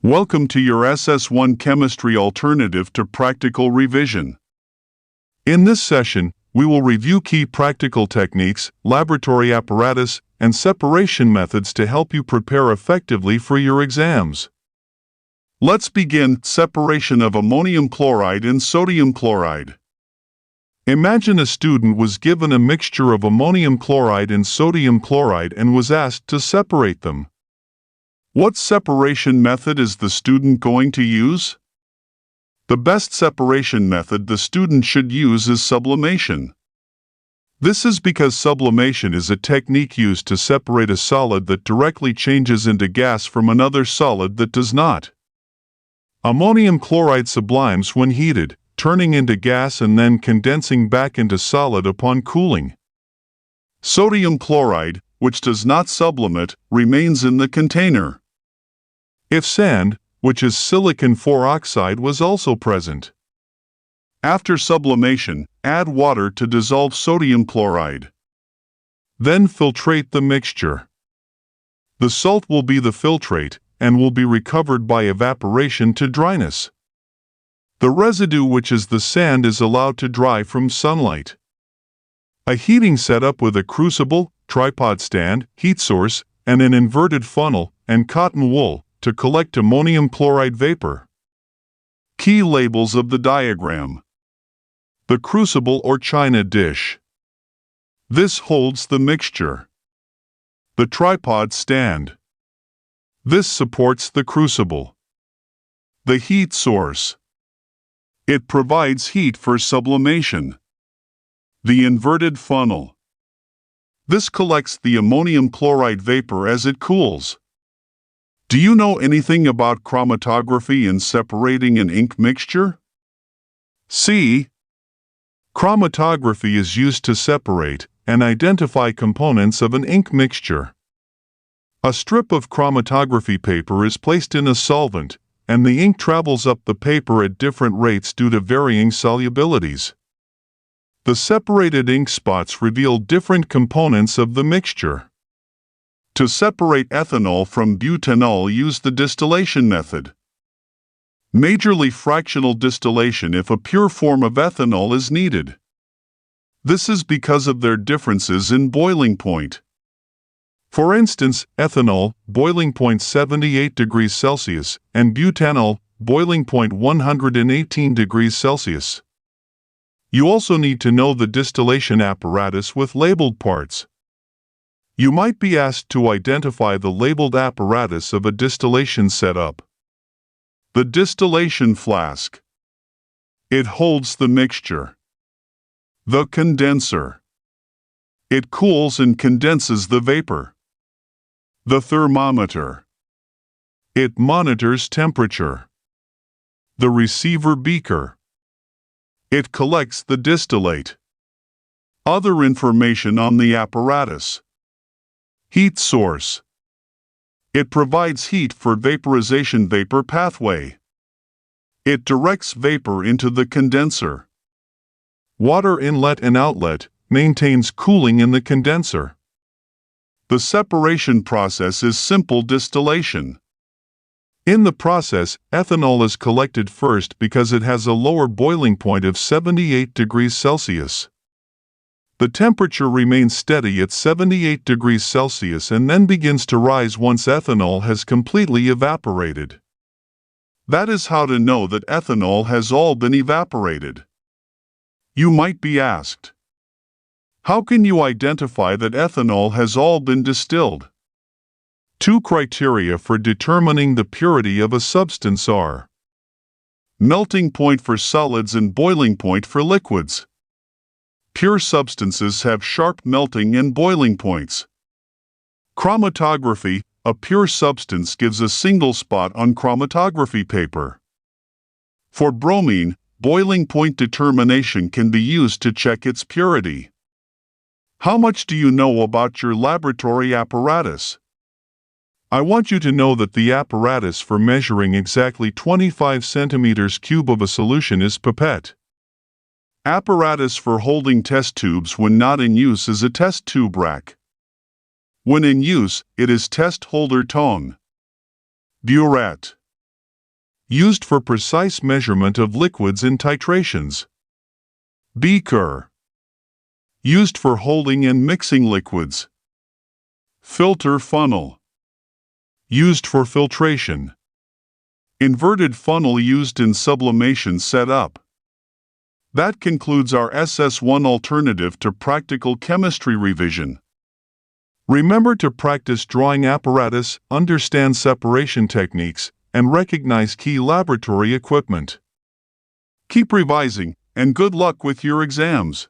Welcome to your SS1 Chemistry Alternative to Practical Revision. In this session, we will review key practical techniques, laboratory apparatus, and separation methods to help you prepare effectively for your exams. Let's begin. Separation of ammonium chloride and sodium chloride. Imagine a student was given a mixture of ammonium chloride and sodium chloride and was asked to separate them. What separation method is the student going to use? The best separation method the student should use is sublimation. This is because sublimation is a technique used to separate a solid that directly changes into gas from another solid that does not. Ammonium chloride sublimes when heated, turning into gas and then condensing back into solid upon cooling. Sodium chloride, which does not sublimate, remains in the container. If sand, which is silicon oxide, was also present. After sublimation, add water to dissolve sodium chloride. Then filtrate the mixture. The salt will be the filtrate and will be recovered by evaporation to dryness. The residue, which is the sand, is allowed to dry from sunlight. A heating setup with a crucible, tripod stand, heat source, and an inverted funnel, and cotton wool to collect ammonium chloride vapor. Key labels of the diagram. The crucible or china dish. This holds the mixture. The tripod stand. This supports the crucible. The heat source. It provides heat for sublimation. The inverted funnel. This collects the ammonium chloride vapor as it cools. Do you know anything about chromatography and separating an ink mixture? C. Chromatography is used to separate and identify components of an ink mixture. A strip of chromatography paper is placed in a solvent, and the ink travels up the paper at different rates due to varying solubilities. The separated ink spots reveal different components of the mixture. To separate ethanol from butanol, use the distillation method. Majorly fractional distillation if a pure form of ethanol is needed. This is because of their differences in boiling point. For instance, ethanol, boiling point 78 degrees Celsius, and butanol, boiling point 118 degrees Celsius. You also need to know the distillation apparatus with labeled parts. You might be asked to identify the labeled apparatus of a distillation setup. The distillation flask. It holds the mixture. The condenser. It cools and condenses the vapor. The thermometer. It monitors temperature. The receiver beaker. It collects the distillate. Other information on the apparatus. Heat source. It provides heat for vaporization vapor pathway. It directs vapor into the condenser. Water inlet and outlet maintains cooling in the condenser. The separation process is simple distillation. In the process, ethanol is collected first because it has a lower boiling point of 78 degrees Celsius. The temperature remains steady at 78 degrees Celsius and then begins to rise once ethanol has completely evaporated. That is how to know that ethanol has all been evaporated. You might be asked, how can you identify that ethanol has all been distilled? Two criteria for determining the purity of a substance are melting point for solids and boiling point for liquids. Pure substances have sharp melting and boiling points. Chromatography, a pure substance gives a single spot on chromatography paper. For bromine, boiling point determination can be used to check its purity. How much do you know about your laboratory apparatus? I want you to know that the apparatus for measuring exactly 25 centimeters cube of a solution is pipette. Apparatus for holding test tubes when not in use is a test tube rack. When in use, it is test holder tongue. Burette. used for precise measurement of liquids in titrations. Beaker, used for holding and mixing liquids. Filter funnel, used for filtration. Inverted funnel used in sublimation setup. That concludes our SS1 alternative to practical chemistry revision. Remember to practice drawing apparatus, understand separation techniques, and recognize key laboratory equipment. Keep revising, and good luck with your exams.